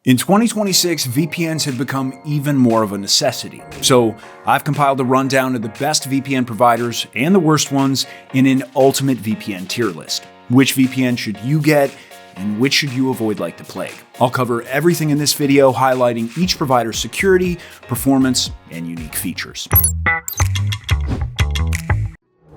In 2026, VPNs have become even more of a necessity. So I've compiled a rundown of the best VPN providers and the worst ones in an ultimate VPN tier list. Which VPN should you get and which should you avoid like the plague? I'll cover everything in this video, highlighting each provider's security, performance, and unique features.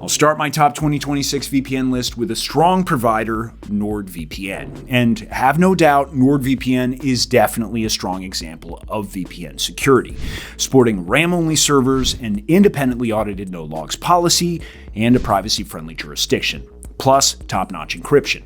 I'll start my top 2026 VPN list with a strong provider, NordVPN. And have no doubt, NordVPN is definitely a strong example of VPN security, sporting RAM-only servers, an independently audited no-logs policy, and a privacy-friendly jurisdiction, plus top-notch encryption.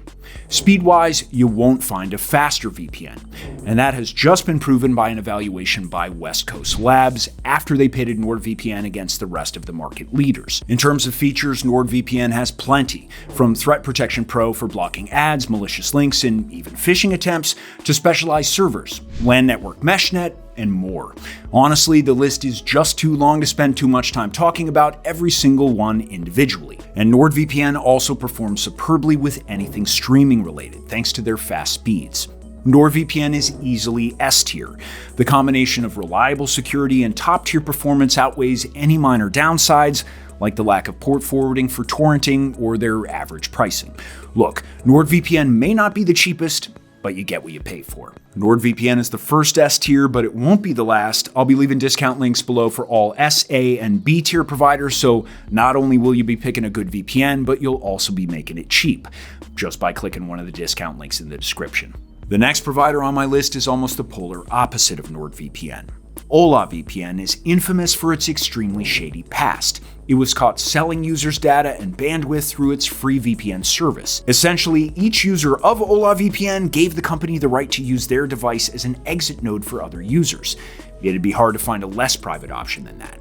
Speed-wise, you won't find a faster VPN, and that has just been proven by an evaluation by West Coast Labs after they pitted NordVPN against the rest of the market leaders. In terms of features, NordVPN has plenty, from Threat Protection Pro for blocking ads, malicious links, and even phishing attempts, to specialized servers, LAN network meshnet, and more. Honestly, the list is just too long to spend too much time talking about every single one individually. And NordVPN also performs superbly with anything streaming related, thanks to their fast speeds. NordVPN is easily S tier. The combination of reliable security and top-tier performance outweighs any minor downsides, like the lack of port forwarding for torrenting or their average pricing. Look, NordVPN may not be the cheapest, but you get what you pay for. NordVPN is the first S tier, but it won't be the last. I'll be leaving discount links below for all S, A, and B tier providers, so not only will you be picking a good VPN, but you'll also be making it cheap, just by clicking one of the discount links in the description. The next provider on my list is almost the polar opposite of NordVPN. Hola VPN is infamous for its extremely shady past. It was caught selling users' data and bandwidth through its free VPN service. Essentially, each user of Hola VPN gave the company the right to use their device as an exit node for other users. It'd be hard to find a less private option than that.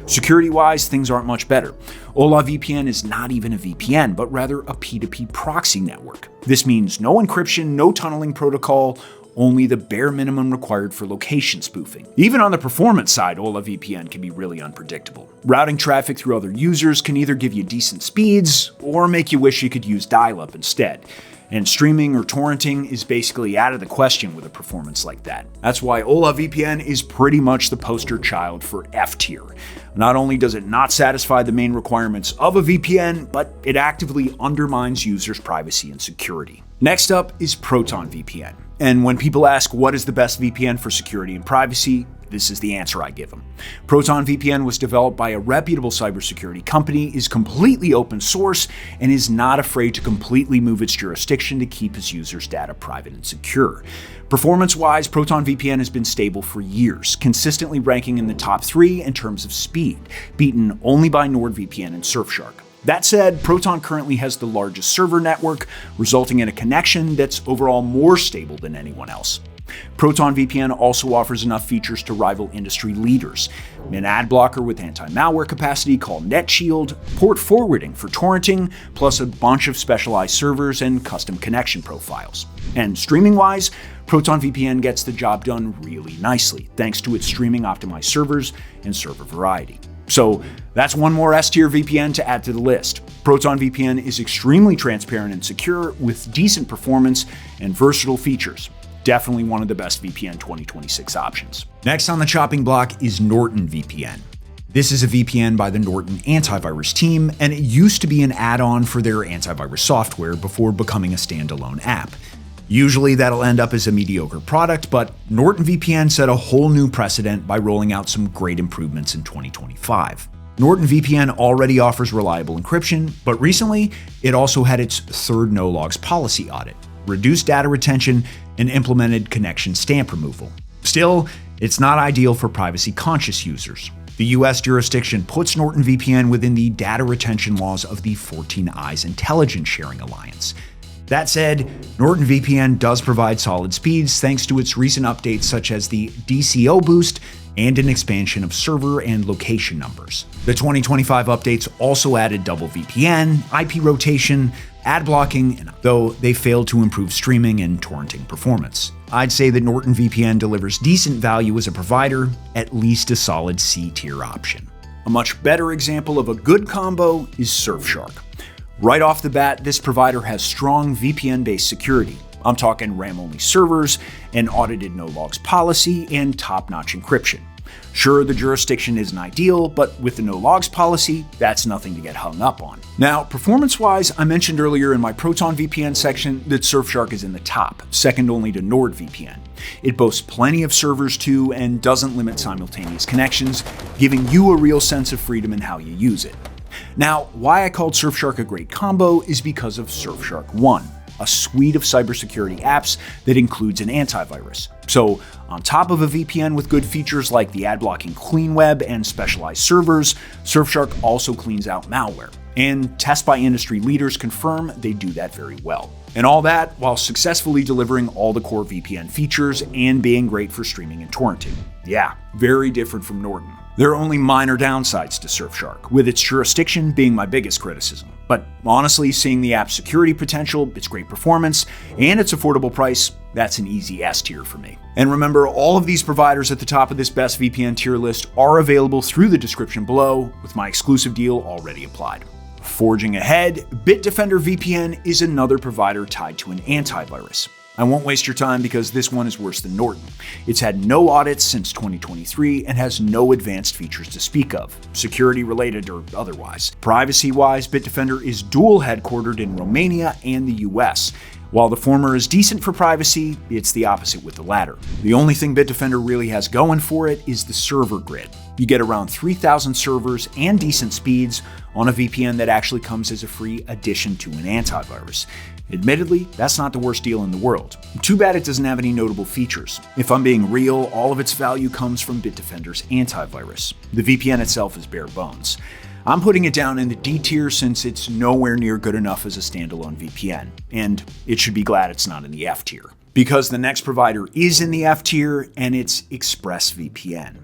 Security-wise, things aren't much better. Hola VPN is not even a VPN, but rather a P2P proxy network. This means no encryption, no tunneling protocol, only the bare minimum required for location spoofing. Even on the performance side, Hola VPN can be really unpredictable. Routing traffic through other users can either give you decent speeds or make you wish you could use dial-up instead. And streaming or torrenting is basically out of the question with a performance like that. That's why Hola VPN is pretty much the poster child for F tier. Not only does it not satisfy the main requirements of a VPN, but it actively undermines users' privacy and security. Next up is Proton VPN. And when people ask what is the best VPN for security and privacy, this is the answer I give them. Proton VPN was developed by a reputable cybersecurity company, is completely open source, and is not afraid to completely move its jurisdiction to keep its users' data private and secure. Performance-wise, Proton VPN has been stable for years, consistently ranking in the top 3 in terms of speed, beaten only by NordVPN and Surfshark. That said, Proton currently has the largest server network, resulting in a connection that's overall more stable than anyone else. Proton VPN also offers enough features to rival industry leaders: an ad blocker with anti-malware capacity called NetShield, port forwarding for torrenting, plus a bunch of specialized servers and custom connection profiles. And streaming-wise, Proton VPN gets the job done really nicely, thanks to its streaming optimized servers and server variety. So that's one more S-tier VPN to add to the list. Proton VPN is extremely transparent and secure with decent performance and versatile features. Definitely one of the best VPN 2026 options. Next on the chopping block is Norton VPN. This is a VPN by the Norton antivirus team, and it used to be an add-on for their antivirus software before becoming a standalone app. Usually that'll end up as a mediocre product, but Norton VPN set a whole new precedent by rolling out some great improvements in 2025. Norton VPN already offers reliable encryption, but recently it also had its third no-logs policy audit, reduced data retention, and implemented connection stamp removal. Still, it's not ideal for privacy-conscious users. The US jurisdiction puts Norton VPN within the data retention laws of the 14 Eyes Intelligence Sharing Alliance. That said, Norton VPN does provide solid speeds thanks to its recent updates such as the DCO boost and an expansion of server and location numbers. The 2025 updates also added double VPN, IP rotation, ad blocking, though they failed to improve streaming and torrenting performance. I'd say that Norton VPN delivers decent value as a provider, at least a solid C-tier option. A much better example of a good combo is Surfshark. Right off the bat, this provider has strong VPN-based security, I'm talking RAM-only servers, an audited no-logs policy, and top-notch encryption. Sure, the jurisdiction isn't ideal, but with the no-logs policy, that's nothing to get hung up on. Now, performance-wise, I mentioned earlier in my Proton VPN section that Surfshark is in the top, second only to NordVPN. It boasts plenty of servers too and doesn't limit simultaneous connections, giving you a real sense of freedom in how you use it. Now, why I called Surfshark a great combo is because of Surfshark One, a suite of cybersecurity apps that includes an antivirus. So, on top of a VPN with good features like the ad-blocking clean web and specialized servers, Surfshark also cleans out malware. And tests by industry leaders confirm they do that very well. And all that while successfully delivering all the core VPN features and being great for streaming and torrenting. Yeah, very different from Norton. There are only minor downsides to Surfshark, with its jurisdiction being my biggest criticism. But honestly, seeing the app's security potential, its great performance, and its affordable price, that's an easy S tier for me. And remember, all of these providers at the top of this best VPN tier list are available through the description below, with my exclusive deal already applied. Forging ahead, Bitdefender VPN is another provider tied to an antivirus. I won't waste your time because this one is worse than Norton. It's had no audits since 2023 and has no advanced features to speak of, security related or otherwise. Privacy-wise, Bitdefender is dual headquartered in Romania and the US. While the former is decent for privacy, it's the opposite with the latter. The only thing Bitdefender really has going for it is the server grid. You get around 3,000 servers and decent speeds on a VPN that actually comes as a free addition to an antivirus. Admittedly, that's not the worst deal in the world. Too bad it doesn't have any notable features. If I'm being real, all of its value comes from Bitdefender's antivirus. The VPN itself is bare bones. I'm putting it down in the D tier since it's nowhere near good enough as a standalone VPN, and it should be glad it's not in the F tier. Because the next provider is in the F tier, and it's ExpressVPN.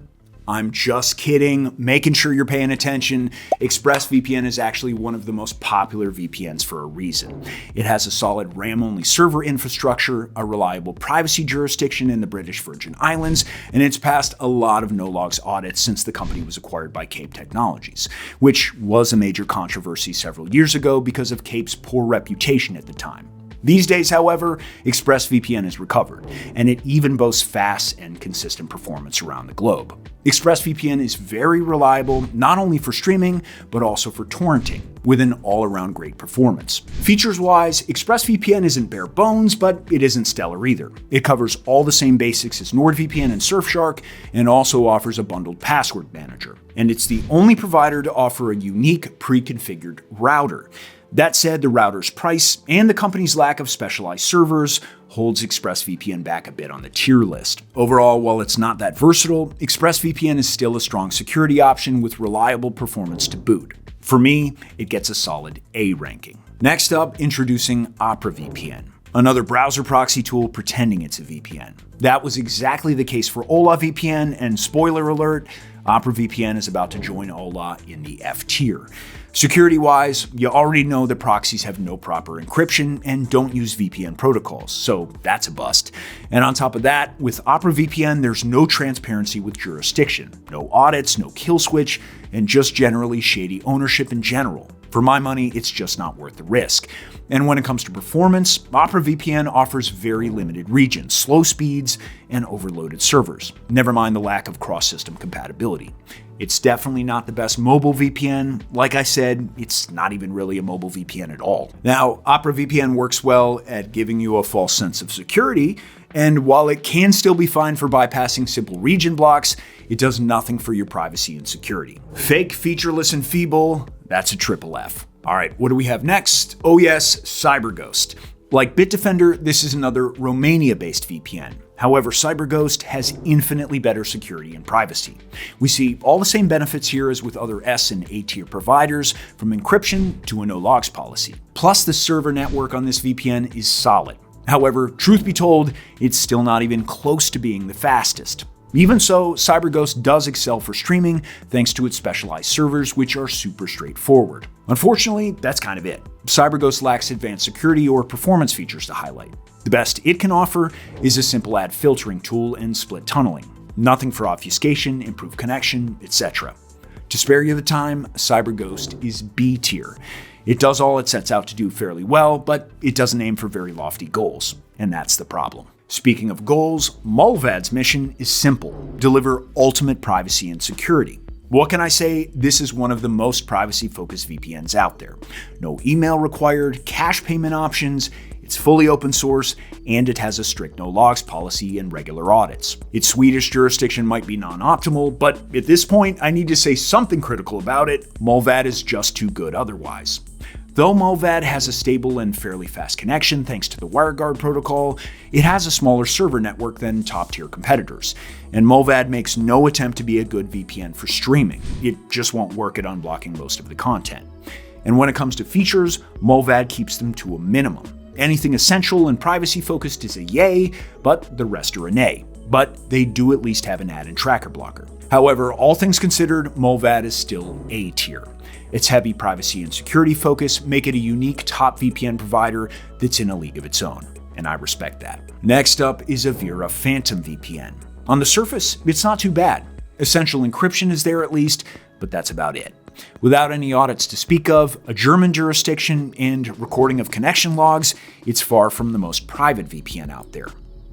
I'm just kidding, making sure you're paying attention. ExpressVPN is actually one of the most popular VPNs for a reason. It has a solid RAM-only server infrastructure, a reliable privacy jurisdiction in the British Virgin Islands, and it's passed a lot of no-logs audits since the company was acquired by Cape Technologies, which was a major controversy several years ago because of Cape's poor reputation at the time. These days, however, ExpressVPN has recovered, and it even boasts fast and consistent performance around the globe. ExpressVPN is very reliable, not only for streaming, but also for torrenting, with an all-around great performance. Features-wise, ExpressVPN isn't bare bones, but it isn't stellar either. It covers all the same basics as NordVPN and Surfshark, and also offers a bundled password manager. And it's the only provider to offer a unique pre-configured router. That said, the router's price and the company's lack of specialized servers holds ExpressVPN back a bit on the tier list. Overall, while it's not that versatile, ExpressVPN is still a strong security option with reliable performance to boot. For me, it gets a solid A ranking. Next up, introducing Opera VPN, another browser proxy tool pretending it's a VPN. That was exactly the case for Hola VPN, and spoiler alert, Opera VPN is about to join Hola in the F tier. Security-wise, you already know that proxies have no proper encryption and don't use VPN protocols, so that's a bust. And on top of that, with Opera VPN, there's no transparency with jurisdiction, no audits, no kill switch, and just generally shady ownership in general. For my money, it's just not worth the risk. And when it comes to performance, Opera VPN offers very limited regions, slow speeds, and overloaded servers. Never mind the lack of cross-system compatibility. It's definitely not the best mobile VPN. Like I said, it's not even really a mobile VPN at all. Now, Opera VPN works well at giving you a false sense of security, and while it can still be fine for bypassing simple region blocks, it does nothing for your privacy and security. Fake, featureless, and feeble, that's a triple F. All right, what do we have next? Oh yes, CyberGhost. Like Bitdefender, this is another Romania-based VPN. However, CyberGhost has infinitely better security and privacy. We see all the same benefits here as with other S and A tier providers, from encryption to a no-logs policy. Plus, the server network on this VPN is solid. However, truth be told, it's still not even close to being the fastest. Even so, CyberGhost does excel for streaming thanks to its specialized servers, which are super straightforward. Unfortunately, that's kind of it. CyberGhost lacks advanced security or performance features to highlight. The best it can offer is a simple ad filtering tool and split tunneling. Nothing for obfuscation, improved connection, etc. To spare you the time, CyberGhost is B tier. It does all it sets out to do fairly well, but it doesn't aim for very lofty goals, and that's the problem. Speaking of goals, Mullvad's mission is simple: deliver ultimate privacy and security. What can I say? This is one of the most privacy-focused VPNs out there. No email required, cash payment options, it's fully open source, and it has a strict no logs policy and regular audits. Its Swedish jurisdiction might be non-optimal, but at this point, I need to say something critical about it. Mullvad is just too good otherwise. Though Mullvad has a stable and fairly fast connection thanks to the WireGuard protocol, it has a smaller server network than top-tier competitors, and Mullvad makes no attempt to be a good VPN for streaming. It just won't work at unblocking most of the content. And when it comes to features, Mullvad keeps them to a minimum. Anything essential and privacy-focused is a yay, but the rest are a nay. But they do at least have an added tracker blocker. However, all things considered, Mullvad is still A tier. Its heavy privacy and security focus make it a unique top VPN provider that's in a league of its own, and I respect that. Next up is Avira Phantom VPN. On the surface, it's not too bad. Essential encryption is there at least, but that's about it. Without any audits to speak of, a German jurisdiction, and recording of connection logs, it's far from the most private VPN out there.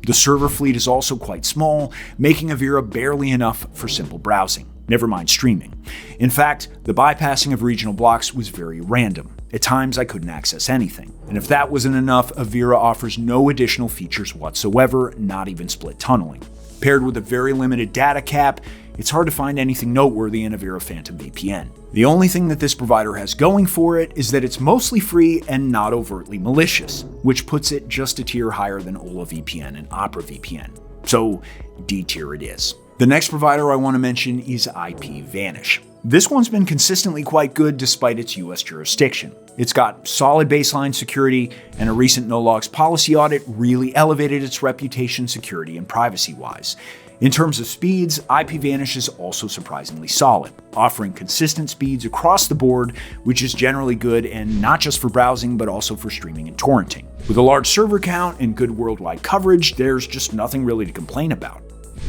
The server fleet is also quite small, making Avira barely enough for simple browsing, never mind streaming. In fact, the bypassing of regional blocks was very random. At times, I couldn't access anything. And if that wasn't enough, Avira offers no additional features whatsoever, not even split tunneling. Paired with a very limited data cap, it's hard to find anything noteworthy in Avira Phantom VPN. The only thing that this provider has going for it is that it's mostly free and not overtly malicious, which puts it just a tier higher than Hola VPN and Opera VPN. So D tier it is. The next provider I want to mention is IPVanish. This one's been consistently quite good despite its US jurisdiction. It's got solid baseline security, and a recent no-logs policy audit really elevated its reputation security and privacy-wise. In terms of speeds, IPVanish is also surprisingly solid, offering consistent speeds across the board, which is generally good and not just for browsing but also for streaming and torrenting. With a large server count and good worldwide coverage, there's just nothing really to complain about.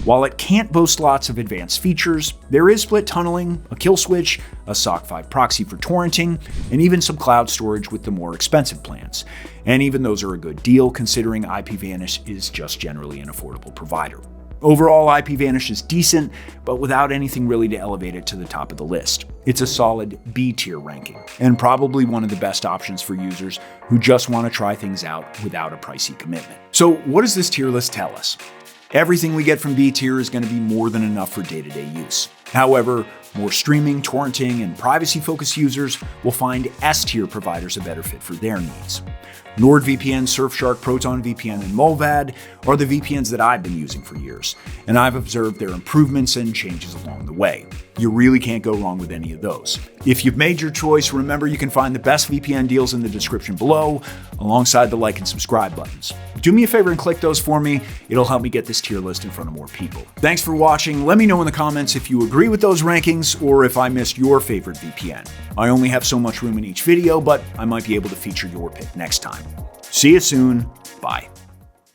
While it can't boast lots of advanced features, there is split tunneling, a kill switch, a SOC 5 proxy for torrenting, and even some cloud storage with the more expensive plans. And even those are a good deal considering IPVanish is just generally an affordable provider. Overall, IPVanish is decent, but without anything really to elevate it to the top of the list. It's a solid B tier ranking, and probably one of the best options for users who just want to try things out without a pricey commitment. So what does this tier list tell us? Everything we get from B tier is going to be more than enough for day-to-day use. However, more streaming, torrenting, and privacy-focused users will find S tier providers a better fit for their needs. NordVPN, Surfshark, Proton VPN, and Mullvad are the VPNs that I've been using for years, and I've observed their improvements and changes along the way. You really can't go wrong with any of those. If you've made your choice, remember you can find the best VPN deals in the description below, alongside the like and subscribe buttons. Do me a favor and click those for me. It'll help me get this tier list in front of more people. Thanks for watching. Let me know in the comments if you agree with those rankings or if I missed your favorite VPN. I only have so much room in each video, but I might be able to feature your pick next time. See you soon. Bye.